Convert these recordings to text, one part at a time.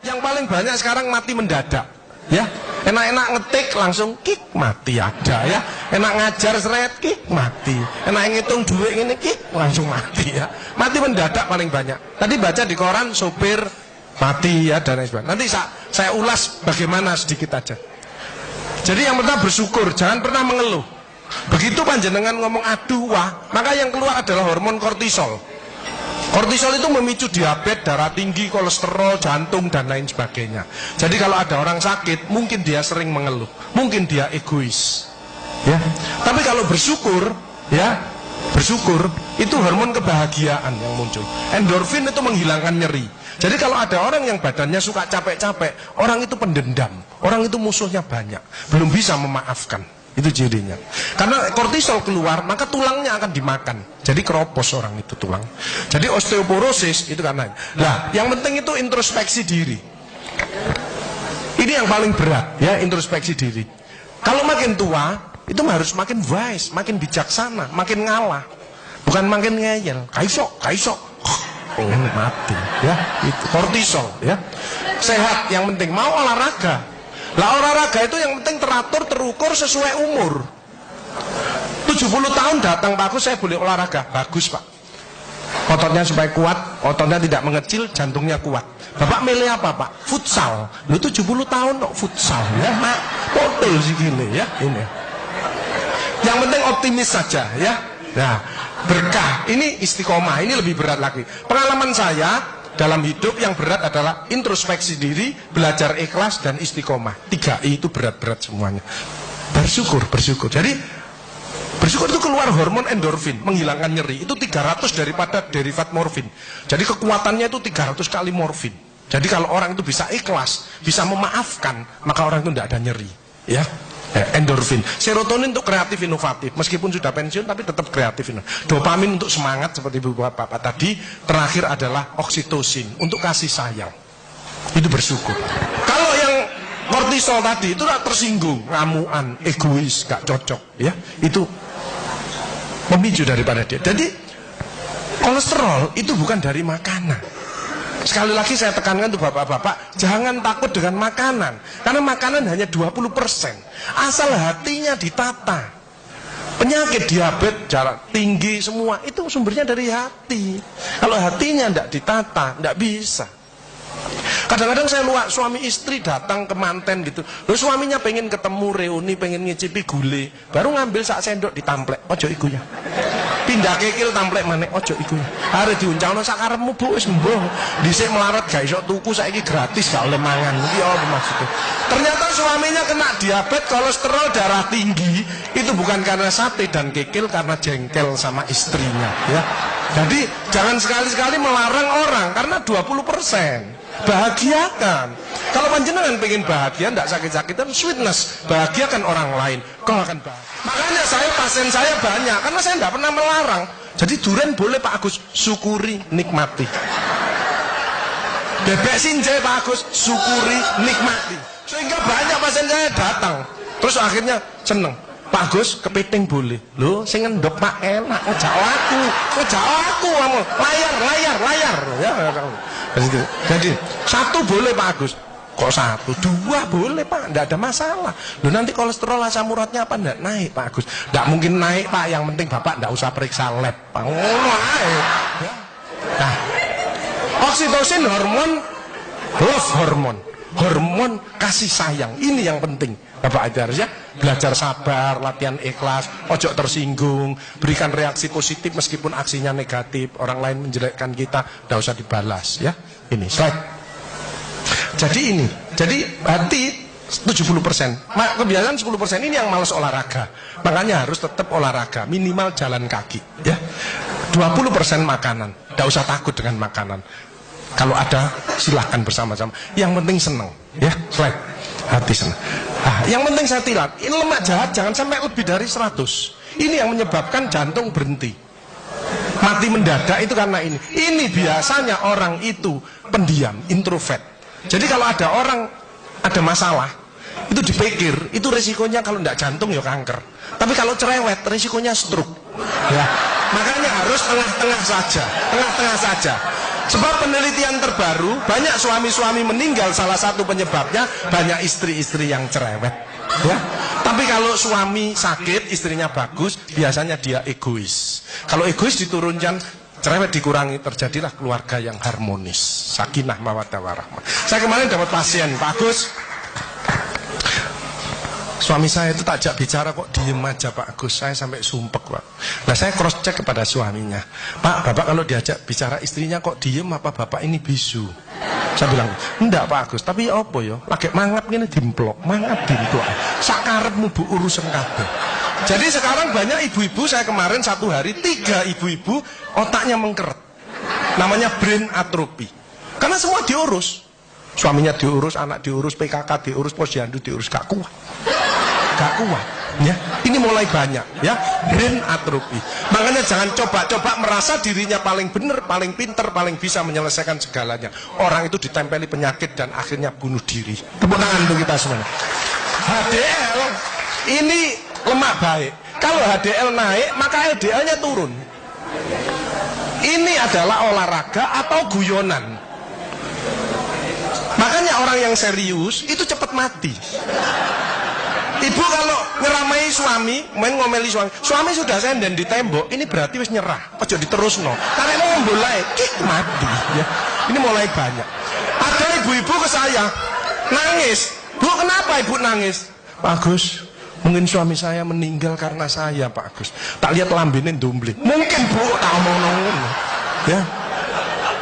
Yang paling banyak sekarang mati mendadak, ya. Enak-enak ngetik langsung kik mati ada, ya. Enak ngajar seret kik mati. Enak ngitung duit ini kik langsung mati, ya. Mati mendadak paling banyak. Tadi baca di koran sopir mati, ya, dan lain sebagainya. Nanti saya ulas bagaimana sedikit aja. Jadi yang pertama bersyukur, jangan pernah mengeluh. Begitu panjenengan ngomong aduh wah, maka yang keluar adalah hormon kortisol. Kortisol itu memicu diabetes, darah tinggi, kolesterol, jantung, dan lain sebagainya. Jadi kalau ada orang sakit, mungkin dia sering mengeluh, mungkin dia egois, ya. Tapi kalau bersyukur, ya, bersyukur itu hormon kebahagiaan yang muncul. Endorfin itu menghilangkan nyeri. Jadi kalau ada orang yang badannya suka capek-capek, orang itu pendendam, orang itu musuhnya banyak, belum bisa memaafkan. Itu cirinya. Karena kortisol keluar, maka tulangnya akan dimakan. Jadi keropos orang itu tulang. Jadi osteoporosis itu karena. Nah, yang penting itu introspeksi diri. Ini yang paling berat, ya, introspeksi diri. Kalau makin tua, itu harus makin wise, makin bijaksana, makin ngalah. Bukan makin ngeyel. Kaisok. Mati, ya. Itu kortisol, ya. Sehat yang penting, mau olahraga. Lah olahraga itu yang penting teratur, terukur sesuai umur. 70 tahun datang Pak Agus, saya boleh olahraga. Bagus Pak. Ototnya supaya kuat, ototnya tidak mengecil, jantungnya kuat. Bapak milih apa Pak? Futsal. Lu 70 tahun kok futsal, ya Mak. Potel sih gini, ya. Ini. Yang penting optimis saja, ya. Nah, berkah. Ini istiqomah, ini lebih berat lagi. Pengalaman saya dalam hidup yang berat adalah introspeksi diri, belajar ikhlas, dan istiqomah. 3I itu berat-berat semuanya. Bersyukur. Jadi bersyukur itu keluar hormon endorfin, menghilangkan nyeri. Itu 300 daripada derivat morfin. Jadi kekuatannya itu 300 kali morfin. Jadi kalau orang itu bisa ikhlas, bisa memaafkan, maka orang itu tidak ada nyeri, ya. Endorfin, serotonin untuk kreatif inovatif, meskipun sudah pensiun tapi tetap kreatif. Dopamin untuk semangat seperti bapak tadi. Terakhir adalah oksitosin untuk kasih sayang. Itu bersyukur. Kalau yang kortisol tadi itu tersinggung, ngamuan, egois, gak cocok, ya. Itu memicu daripada dia. Jadi kolesterol itu bukan dari makanan. Sekali lagi saya tekankan untuk bapak-bapak, jangan takut dengan makanan. Karena makanan hanya 20%. Asal hatinya ditata. Penyakit diabetes, darah tinggi, semua itu sumbernya dari hati. Kalau hatinya tidak ditata, tidak bisa. Kadang-kadang saya luak suami istri datang ke manten gitu. Lalu suaminya pengen ketemu reuni, pengen ngicipi gulai, baru ngambil sak sendok ditamplek. Ojo iku ya. Pindah kekil tamplek maneh, ojo iku ya. Are diuncalno sak karepmu Bu, wis mbuh. Dhisik melarat gak iso tuku, saiki gratis gak oleh mangan. Iki apa maksudnya? Ternyata suaminya kena diabetes, kolesterol, darah tinggi. Itu bukan karena sate dan kekil, karena jengkel sama istrinya, ya. Jadi jangan sekali-sekali melarang orang karena 20%. Bahagiakan. Kalau panjenengan pengen bahagia, tidak sakit-sakitan, sweetness, bahagiakan orang lain, kau akan bahagia. Makanya pasien saya banyak, karena saya tidak pernah melarang. Jadi durian boleh Pak Agus, syukuri, nikmati. Bebek sinjai Pak Agus, syukuri, nikmati. Sehingga banyak pasien saya datang, terus akhirnya seneng. Pak Agus, kepiting boleh. Loh, sing ngendok Pak enak, ngejak aku, layar. Ya, jadi satu boleh Pak Agus. Kok satu? 2 boleh Pak, tidak ada masalah. Loh, nanti kolesterol asam uratnya apa tidak naik Pak Agus? Tidak mungkin naik Pak, yang penting Bapak tidak usah periksa lab Pak. Nah, oksitosin hormon love hormon kasih sayang. Ini yang penting Bapak itu harus, ya, belajar sabar, latihan ikhlas, ojo tersinggung, berikan reaksi positif meskipun aksinya negatif, orang lain menjelekkan kita, tidak usah dibalas, ya. Ini slide. Jadi hati 70%, kebiasaan 10% ini yang malas olahraga. Makanya harus tetap olahraga, minimal jalan kaki, ya. 20% makanan, tidak usah takut dengan makanan. Kalau ada silahkan bersama-sama. Yang penting senang, ya. Slide. Hati senang. Nah, yang penting saya tilat, ini lemak jahat jangan sampai lebih dari 100. Ini yang menyebabkan jantung berhenti. Mati mendadak itu karena ini. Ini biasanya orang itu pendiam, introvert. Jadi kalau ada orang ada masalah, itu dipikir, itu resikonya kalau tidak jantung ya kanker. Tapi kalau cerewet, resikonya stroke. Ya. Makanya harus tengah-tengah saja. Sebab penelitian terbaru, banyak suami-suami meninggal, salah satu penyebabnya banyak istri-istri yang cerewet. Ya. Tapi kalau suami sakit, istrinya bagus, biasanya dia egois. Kalau egois diturunkan, cerewet dikurangi, terjadilah keluarga yang harmonis. Sakinah mawaddah warahmah. Saya kemarin dapat pasien, Pak Agus. Suami saya itu tak ajak bicara kok diem aja Pak Agus. Saya sampai sumpek Pak. Nah saya cross check kepada suaminya, Pak, Bapak kalau diajak bicara istrinya kok diem, apa Bapak ini bisu? Saya bilang, enggak Pak Agus, tapi apa ya? Lagi mangap gini dimplok, mangap dimplok. Sakarepmu bu urusan kabeh. Jadi sekarang banyak ibu-ibu, saya kemarin satu hari 3 ibu-ibu otaknya mengkeret. Namanya brain atrophy. Karena semua diurus. Suaminya diurus, anak diurus, PKK diurus, posyandu diurus, gak kuat. Gak kuat, ya. Ini mulai banyak, ya. Brain atrophy. Makanya jangan coba-coba merasa dirinya paling benar, paling pinter, paling bisa menyelesaikan segalanya. Orang itu ditempeli penyakit dan akhirnya bunuh diri. Tepuk tangan untuk kita semuanya. HDL ini lemak baik. Kalau HDL naik, maka LDL-nya turun. Ini adalah olahraga atau guyonan. Makanya orang yang serius itu cepat mati. Ibu kalau ngeramai suami, main ngomeli suami sudah senden di tembok, ini berarti wis nyerah. Ojo diterusno. Karena mau mulai kik mati, ya. Ini mulai banyak. Ada ibu-ibu ke saya nangis. Bu, kenapa ibu nangis? Pak Agus, mungkin suami saya meninggal karena saya, Pak Agus. Tak lihat lambene ndumbling. Mungkin Bu, tak omong-omong. Ya.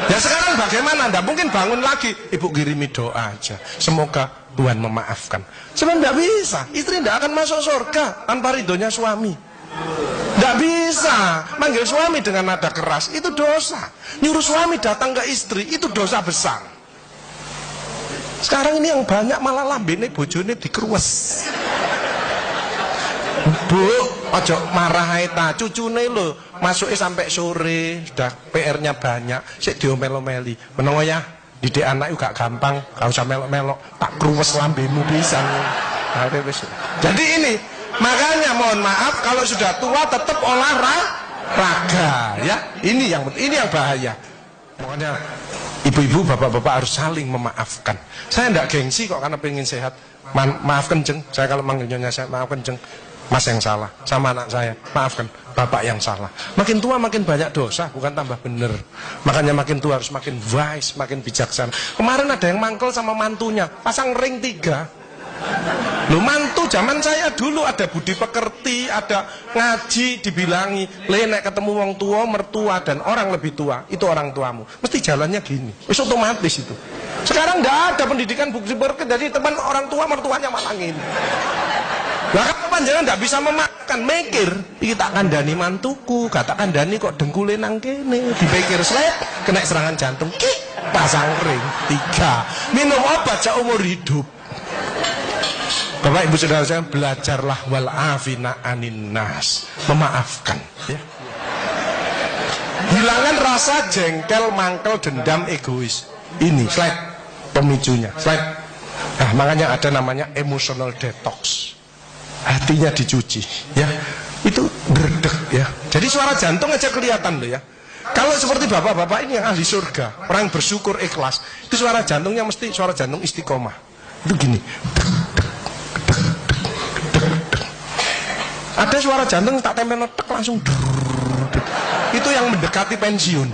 Ya sekarang bagaimana? Nggak mungkin bangun lagi. Ibu kirimi doa aja. Semoga Tuhan memaafkan. Sebenarnya nggak bisa. Istri nggak akan masuk surga tanpa ridhonya suami. Nggak bisa. Manggil suami dengan nada keras itu dosa. Nyuruh suami datang ke istri itu dosa besar. Sekarang ini yang banyak malah lambene bojone dikeruwes. Bu, ojo marah ta, cucune lho, masuknya sampai sore, sudah PR-nya banyak, sik diomel-omeli. Menawa ya, didik anak itu gak gampang, gak usah melok-melok, tak kruwes lambemu pisan. Jadi ini, makanya mohon maaf kalau sudah tua tetap olahraga, ya. Ini yang bahaya. Makanya ibu-ibu, bapak-bapak harus saling memaafkan. Saya enggak gengsi kok karena pengen sehat. Maafkan Jeng, saya kalau manggil nyonya saya maafkan Jeng. Mas yang salah, sama anak saya, maafkan, bapak yang salah. Makin tua makin banyak dosa, bukan tambah bener. Makanya makin tua harus makin wise, makin bijaksana. Kemarin ada yang mangkel sama mantunya, pasang ring 3. Loh, mantu zaman saya dulu ada budi pekerti, ada ngaji, dibilangi, nek ketemu wong tua, mertua dan orang lebih tua, itu orang tuamu. Mesti jalannya gini, wis otomatis itu. Sekarang nggak ada pendidikan budi pekerti, jadi teman orang tua, mertuanya malah gini. Lah kan panjenengan ndak bisa memakan, mikir, iki tak kandhani mantuku, gak tak kandhani kok dengkule nang kene, dipikir slek, kena serangan jantung, kik, pasang ring 3. Minum obat seumur hidup. Bapak Ibu Saudara saya, belajarlah wal afina anin nas, memaafkan, ya. Hilangkan rasa jengkel, mangkel, dendam, egois. Ini slide pemicunya, slide. Nah, makanya ada namanya emotional detox. Hatinya dicuci, ya. Itu berdek, ya. Jadi suara jantung aja kelihatan loh, ya. Kalau seperti bapak-bapak ini yang ahli surga, orang bersyukur ikhlas, itu suara jantungnya mesti suara jantung istiqomah. Itu gini. Ada suara jantung tak tempel tek langsung. Itu yang mendekati pensiun.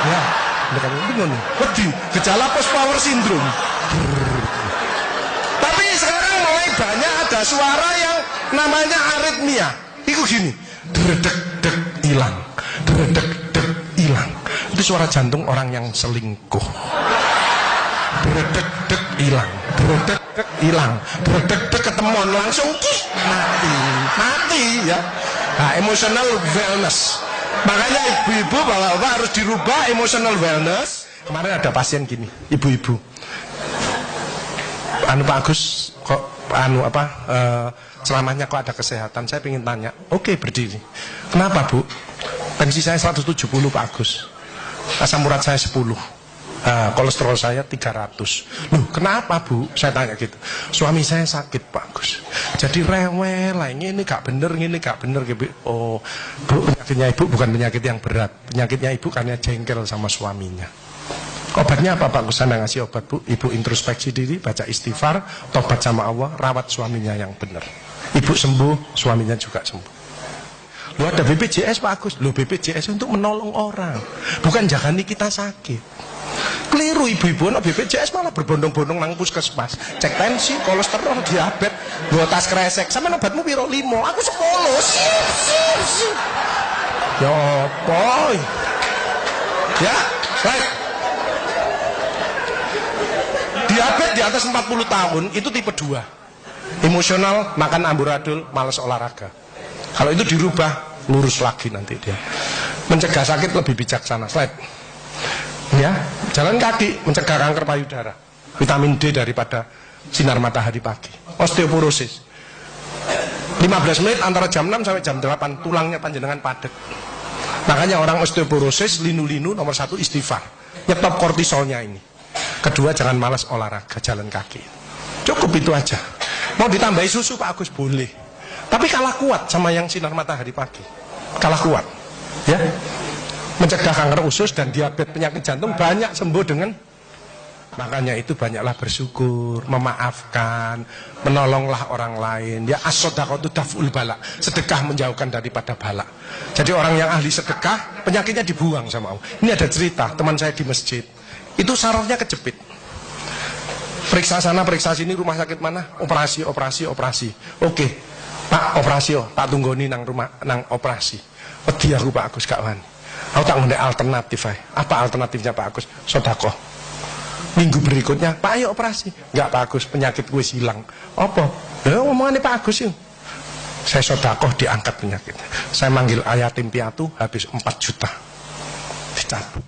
Ya, mendekati pensiun. Wedi, gejala post power syndrome. Tapi sekarang mulai banyak ada suara yang namanya aritmia. Itu gini. Dredek-dek hilang. Dredek-dek hilang. Itu suara jantung orang yang selingkuh. Dredek-dek hilang. Dredek-dek hilang. Dredek-dek ketemuan langsung mati, ya. Nah, emotional wellness. Makanya ibu-ibu, bapak-bapak harus dirubah emotional wellness. Kemarin ada pasien gini, ibu-ibu. Pak Agus, kok selamanya kok ada kesehatan? Saya ingin tanya. Oke, berdiri. Kenapa Bu? Tensi saya 170 Pak Agus. Asam urat saya 10. Kolesterol saya 300. Loh, kenapa Bu? Saya tanya gitu. Suami saya sakit Pak Agus. Jadi rewel lah, ini gak bener, ini gak bener. Oh, Bu, penyakitnya ibu bukan penyakit yang berat. Penyakitnya ibu karena jengkel sama suaminya. Obatnya apa Pak Kusana ngasih obat Bu? Ibu introspeksi diri, baca istighfar, tobat sama Allah, rawat suaminya yang benar. Ibu sembuh, suaminya juga sembuh. Lu ada BPJS Pak Agus. Lu BPJS untuk menolong orang, bukan jagani kita sakit. Keliru ibu-ibu no BPJS malah berbondong-bondong nang puskesmas. Cek tensi, kolesterol, diabetes, bawa tas kresek. Sama obatmu piro 5, aku 10. Ya boy. Ya, baik. Diabetes di atas 40 tahun itu tipe 2. Emosional, makan amburadul, malas olahraga. Kalau itu dirubah, lurus lagi nanti dia. Mencegah sakit lebih bijaksana. Slide. Ya, jalan kaki mencegah kanker payudara. Vitamin D daripada sinar matahari pagi. Osteoporosis. 15 menit antara jam 6 sampai jam 8 tulangnya panjenengan padat. Makanya orang osteoporosis linu-linu nomor 1 istighfar. Nyetop kortisolnya ini. Kedua, jangan malas olahraga, jalan kaki. Cukup itu aja. Mau ditambahi susu Pak Agus boleh. Tapi kalah kuat sama yang sinar matahari pagi. Kalah kuat. Ya. Mencegah kanker usus dan diabetes, penyakit jantung banyak sembuh dengan. Makanya itu banyaklah bersyukur, memaafkan, menolonglah orang lain. Ya as-shadaqatu daf'ul bala. Sedekah menjauhkan daripada bala. Jadi orang yang ahli sedekah, penyakitnya dibuang sama Allah. Ini ada cerita, teman saya di masjid. Itu sarafnya kejepit. Periksa sana, periksa sini, rumah sakit mana? Operasi. Oke. Pak, operasi tak tunggoni nang rumah nang operasi. Wedi aku Pak Agus gak wani. Aku tak ngundek alternatif ae. Apa alternatifnya Pak Agus? Sedekah. Minggu berikutnya, Pak ayo operasi. Enggak Pak Agus, penyakit gue hilang. Apa? Ya ngomongannya Pak Agus yuk. Saya sedekah diangkat penyakit. Saya manggil yatim piatu habis 4 juta. Dicabut.